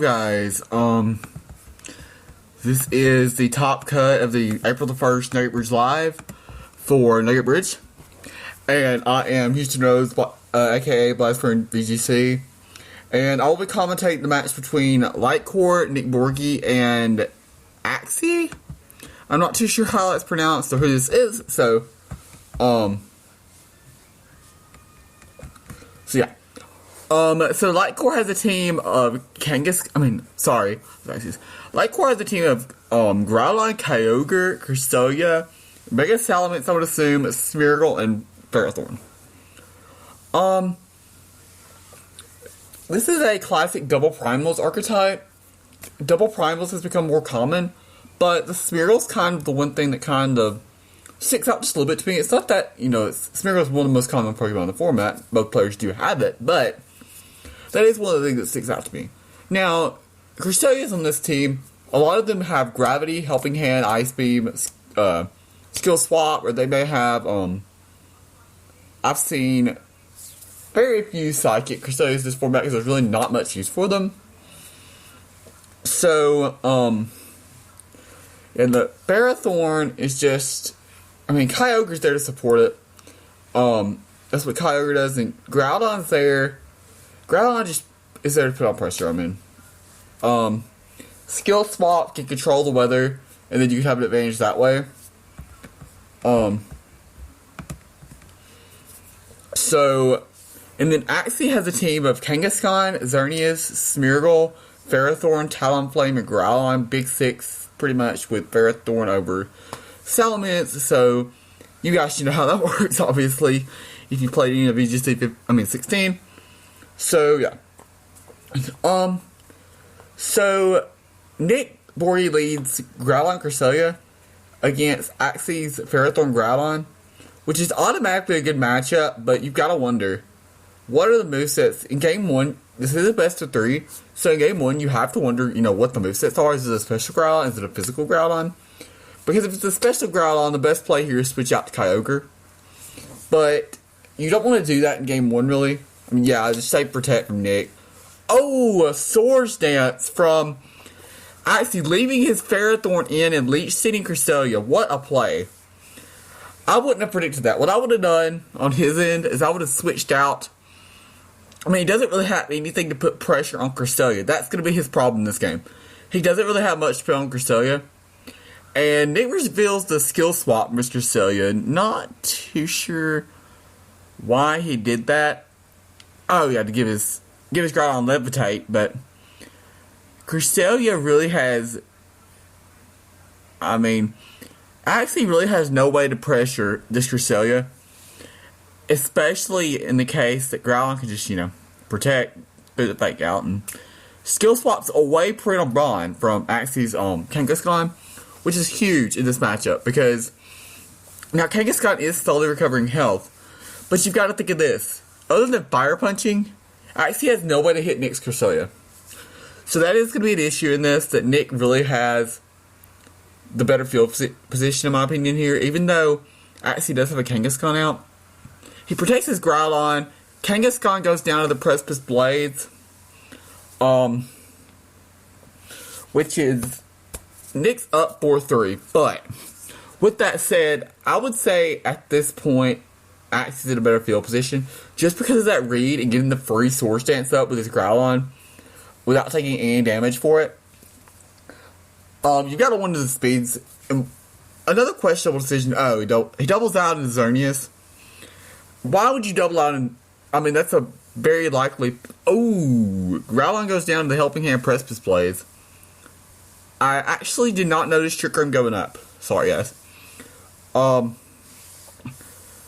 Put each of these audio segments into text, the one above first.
Guys, this is the top cut of the April the 1st Nugget Bridge Live for Nugget Bridge, and I am Houston Rose, aka LightcoreVGC, and I'll be commentating the match between Lightcore, Nick Borgie, and Axxiiee. I'm not too sure how that's pronounced or who this is, so yeah. So Lightcore has a team of Lightcore has a team of Growlithe, Kyogre, Cresselia, Mega Salamence, I would assume, Smeargle, and Ferrothorn. This is a classic double primals archetype. Double primals has become more common, but the Smeargle's kind of the one thing that kind of sticks out just a little bit to me. It's not that, Smeargle is one of the most common Pokemon in the format. Both players do have it, but that is one of the things that sticks out to me. Now, Cresselia's on this team. A lot of them have Gravity, Helping Hand, Ice Beam, Skill Swap, or they may have, I've seen very few Psychic Cresselias in this format because there's really not much use for them. So, and the Ferrothorn is just, Kyogre's there to support it. That's what Kyogre does, and Groudon's there. Groudon just is there to put on pressure, Skill Swap can control the weather, and then you can have an advantage that way. And then Axxiiee has a team of Kangaskhan, Xerneas, Smeargle, Ferrothorn, Talonflame, and Growlithe. Big six, pretty much, with Ferrothorn over Salamence. So, you guys should know how that works, obviously, if you played any of VGC 16. So, yeah. So, Nick Borgie leads Growlithe and Cresselia against Axxii's Ferrothorn Groudon, which is automatically a good matchup, but you've got to wonder, what are the movesets? In Game 1, this is a best of 3, so in Game 1, you have to wonder, what the movesets are. Is it a special Groudon? Is it a physical Groudon? Because if it's a special Groudon, the best play here is switch out to Kyogre. But you don't want to do that in Game 1, really. Just say Protect from Nick. Oh, a Swords Dance from Axxiiee, leaving his Ferrothorn in and Leech Seeding Cresselia. What a play. I wouldn't have predicted that. What I would have done on his end is I would have switched out. He doesn't really have anything to put pressure on Cresselia. That's going to be his problem in this game. He doesn't really have much to put on Cresselia. And Nick reveals the skill swap, Mr. Cresselia. Not too sure why he did that. Oh, yeah, to give his Groudon Levitate, but Cresselia really has, Axxiiee really has no way to pressure this Cresselia, especially in the case that Groudon can just, protect, put the fake out, and skill swaps away Parental Bond from Axxii's Kangaskhan, which is huge in this matchup, because now Kangaskhan is slowly recovering health, but you've got to think of this. Other than Fire Punching, Axxiiee has no way to hit Nick's Cresselia. So that is going to be an issue in this, that Nick really has the better field position, in my opinion, here. Even though Axxiiee does have a Kangaskhan out, he protects his Groudon. Kangaskhan goes down to the Precipice Blades, which is Nick's up 4-3. But with that said, I would say at this point, Axxiie's in a better field position, just because of that read and getting the free Swords Dance up with his Groudon without taking any damage for it. You've got to wonder the speeds. And another questionable decision. Oh, he doubles out in Xerneas. Why would you double out in? That's a very likely. Oh, Groudon goes down to the Helping Hand Precipice Blades. I actually did not notice Trick Room going up. Sorry, guys.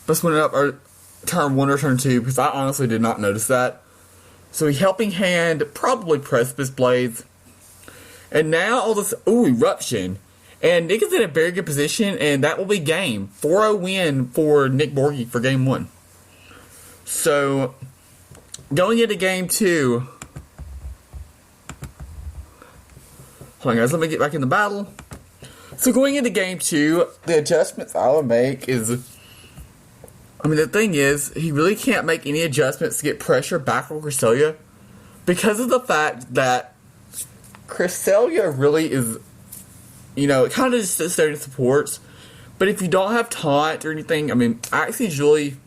Let's win it up or turn 1 or turn 2, because I honestly did not notice that. So he Helping Hand, probably Precipice Blades. And now all this, Eruption. And Nick is in a very good position, and that will be game. 4-0 win for Nick Borgie for Game 1. So, going into Game 2. Hold on, guys, let me get back in the battle. So going into Game 2, the adjustments I would make is, the thing is, he really can't make any adjustments to get pressure back on Cresselia because of the fact that Cresselia really is, it kind of just sits there and supports. But if you don't have taunt or anything, I mean, Axxiee's really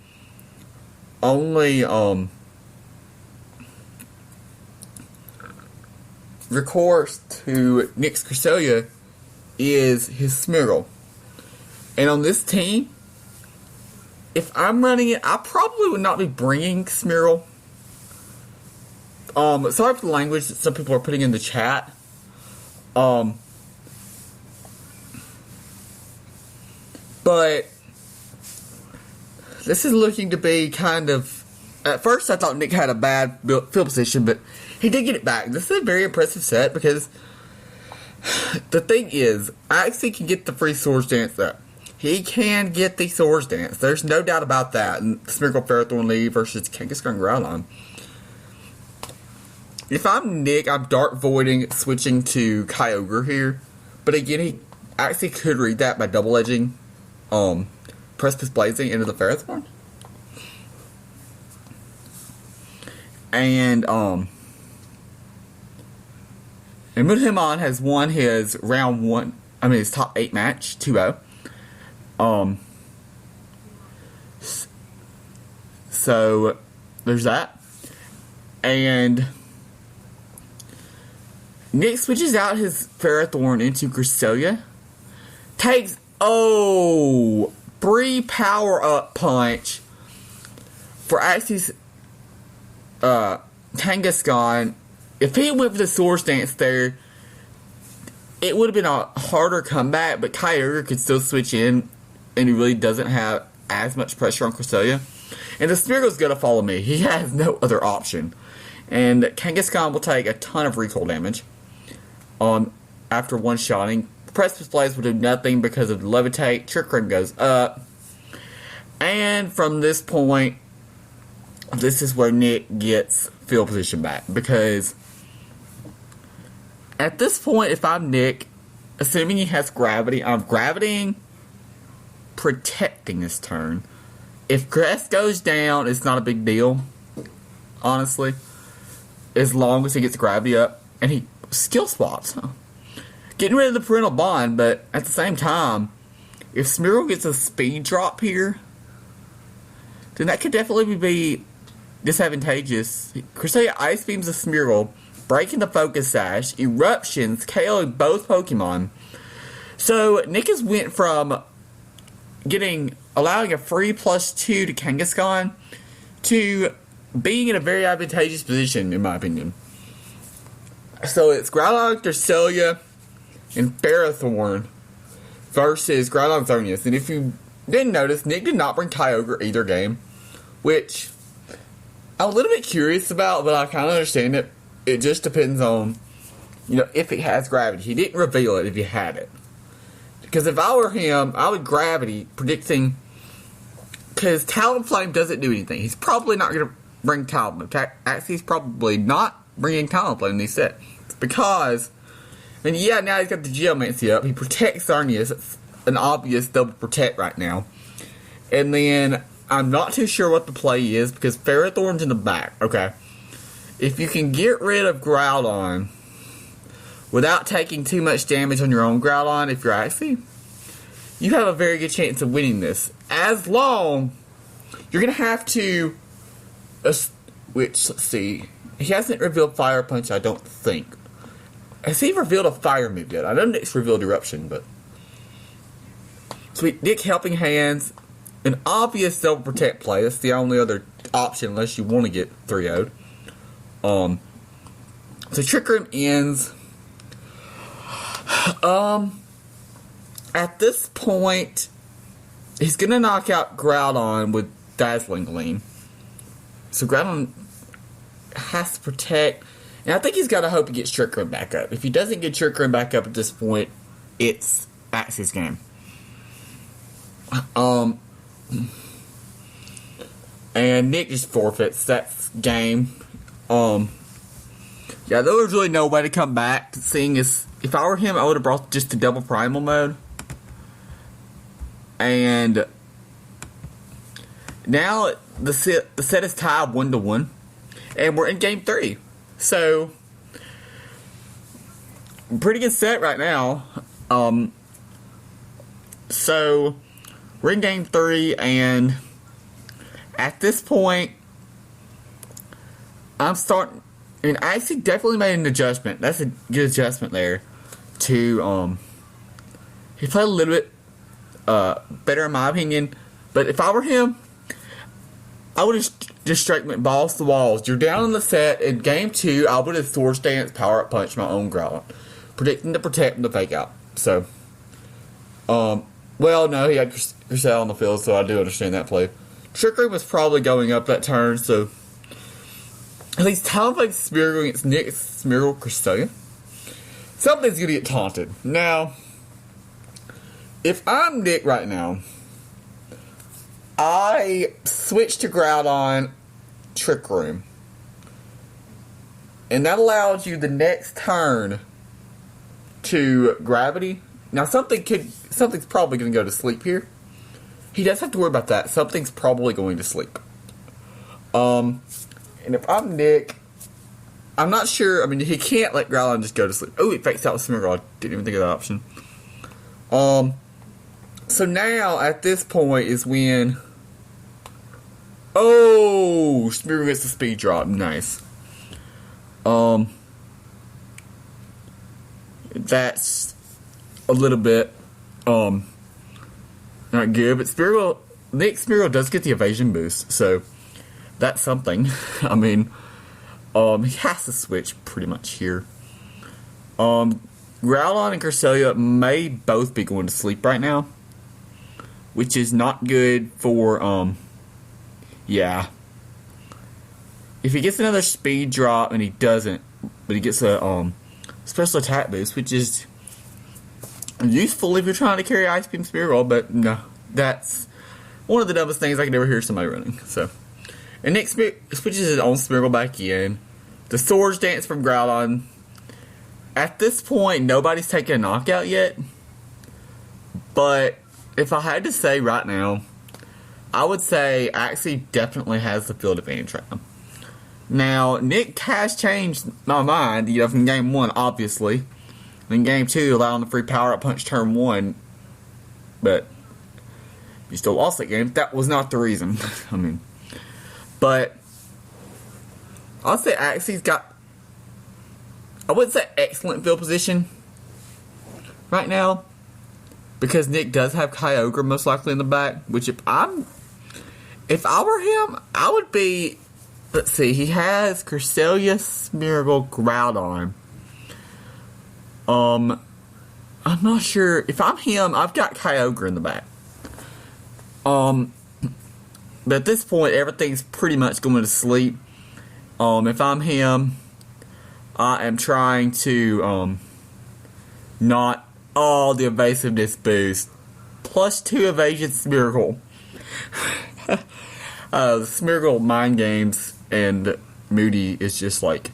only recourse to Nick's Cresselia is his Smeargle. And on this team, if I'm running it, I probably would not be bringing Smeargle. Sorry for the language that some people are putting in the chat. But this is looking to be kind of... At first, I thought Nick had a bad field position, but he did get it back. This is a very impressive set because the thing is, Axxieee can get the free Swords Dance up. He can get the Swords Dance. There's no doubt about that. And Smeargle, Ferrothorn, Lee versus Kangaskhan, Groudon. If I'm Nick, I'm Dark Voiding, switching to Kyogre here. But again, he actually could read that by double edging Precipice Blazing into the Ferrothorn. And Mudhimon has won his his top 8 match, 2-0. So there's that. And Nick switches out his Ferrothorn into Cresselia. Takes Bree power up punch for Axxiee's Kangaskhan. If he went for the Swords Dance there, it would have been a harder comeback, but Kyogre could still switch in, and he really doesn't have as much pressure on Cresselia. And the Smeargle's going to follow me. He has no other option. And Kangaskhan will take a ton of recoil damage after one-shotting. Precipice Blaze will do nothing because of the Levitate. Trick Room goes up. And from this point, this is where Nick gets field position back. Because at this point, if I'm Nick, assuming he has Gravity, I'm Gravitying, protecting his turn. If Grass goes down, it's not a big deal, honestly. As long as he gets Gravity up and he skill swaps. Getting rid of the Parental Bond, but at the same time, if Smeargle gets a speed drop here, then that could definitely be disadvantageous. Cresselia Ice Beams the Smeargle, breaking the Focus Sash, Eruptions, KOing both Pokemon. So Nick has went from allowing a free +2 to Kangaskhan to being in a very advantageous position, in my opinion. So it's Groudon, Cresselia, and Ferrothorn versus Groudon Xerneas. And if you didn't notice, Nick did not bring Kyogre either game, which I'm a little bit curious about, but I kind of understand it. It just depends on, if it has Gravity. He didn't reveal it if he had it. Because if I were him, I would Gravity, predicting, because Talonflame doesn't do anything. He's probably not going to bring Talonflame. Actually, he's probably not bringing Talonflame in these sets. It's because, now he's got the Geomancy up. He protects Xerneas. It's an obvious double protect right now. And then, I'm not too sure what the play is, because Ferrothorn's in the back. Okay. If you can get rid of Groudon without taking too much damage on your own Groudon, if you're Axxieee, you have a very good chance of winning this. As long, you're going to have to, let's see, he hasn't revealed Fire Punch, I don't think. Has he revealed a Fire move yet? I know Nick's revealed Eruption, but... Sweet, Nick Helping Hands, an obvious double protect play. That's the only other option unless you want to get 3-0'd. So Trick Room ends. At this point, he's going to knock out Groudon with Dazzling Gleam. So Groudon has to protect. And I think he's got to hope he gets Trick Room back up. If he doesn't get Trick Room back up at this point, it's Axxiee's game. And Nick just forfeits that game. There was really no way to come back, seeing as if I were him, I would have brought just the double primal mode. And now the set is tied 1-1, and we're in game 3. So pretty good set right now. So we're in game 3, and at this point, I'm starting. And I actually definitely made an adjustment. That's a good adjustment there. To he played a little bit better in my opinion. But if I were him, I would have just straight went balls to walls. You're down in the set. In game 2, I would have Swords Dance, Power Up Punch my own Growlithe, predicting to protect him to fake out. So, well, no, he had Cresselia on the field, so I do understand that play. Trick Room was probably going up that turn, so at least Talonflame Smeargle against Nick Smeargle Cresselia. Something's gonna get taunted. Now, if I'm Nick right now, I switch to Groudon Trick Room. And that allows you the next turn to Gravity. Now something's probably going to go to sleep here. He doesn't have to worry about that. Something's probably going to sleep. And if I'm Nick, I'm not sure. I mean, he can't let Groudon just go to sleep. Oh, he fakes out with Smeargle. I didn't even think of that option. So now, at this point, is when... Oh! Smeargle gets the speed drop. Nice. That's a little bit, not good. But Nick Smeargle does get the evasion boost, so that's something. I mean, he has to switch pretty much here. Groudon and Cresselia may both be going to sleep right now, which is not good for, yeah. If he gets another speed drop, and he doesn't, but he gets a, special attack boost, which is useful if you're trying to carry Ice Beam Smeargle, but no, that's one of the dumbest things I could ever hear somebody running, so. And Nick switches his own Smeargle back in. The Swords Dance from Groudon. At this point, nobody's taken a knockout yet, but if I had to say right now, I would say Axxiiee definitely has the field advantage right now. Now, Nick has changed my mind, from game 1, obviously. In game 2, allowing the free power-up punch turn 1, but you still lost that game. That was not the reason. I mean, but I'll say Axxii's got, I wouldn't say excellent field position right now, because Nick does have Kyogre most likely in the back, which if I were him, I would be, let's see, he has Cresselia, Smeargle, Groudon. I'm not sure, if I'm him, I've got Kyogre in the back. But at this point, everything's pretty much going to sleep. If I'm him, I am trying to, not all the evasiveness boost. +2 evasion Smeargle. Smeargle mind games and Moody is just like,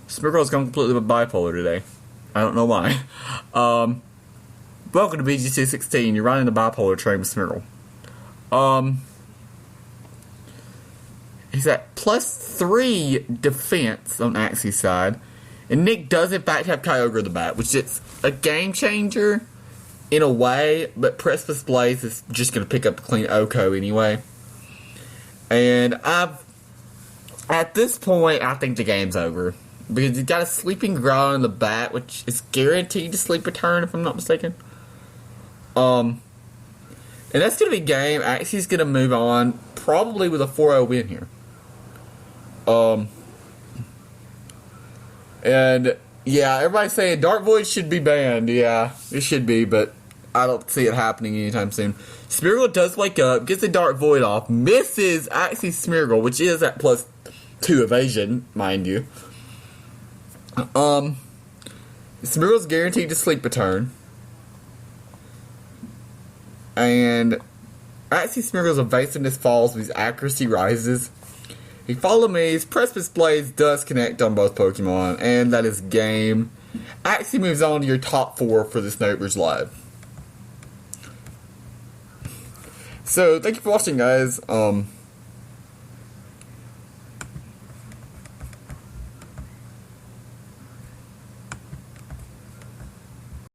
Smeargle's gone completely bipolar today. I don't know why. Welcome to VGC 16. You're riding the bipolar train with Smeargle. He's at +3 defense on Axxie's side. And Nick does in fact have Kyogre in the back, which is a game changer in a way, but Precipice Blaze is just going to pick up a clean Oko anyway. And at this point, I think the game's over. Because he's got a sleeping Groudon in the back, which is guaranteed to sleep a turn, if I'm not mistaken. And that's going to be game. Axxie's going to move on, probably with a 4-0 win here. And, yeah, everybody's saying Dark Void should be banned. Yeah, it should be, but I don't see it happening anytime soon. Smeargle does wake up, gets the Dark Void off, misses Axxie's Smeargle, which is at +2 evasion, mind you. Smeargle's guaranteed to sleep a turn. And Axxie's Smeargle's evasiveness falls, but his accuracy rises. He follow me, his Precipice Blaze does connect on both Pokemon, and that is game. Axxie moves on to your top 4 for this Neighbors Live. So, thank you for watching, guys.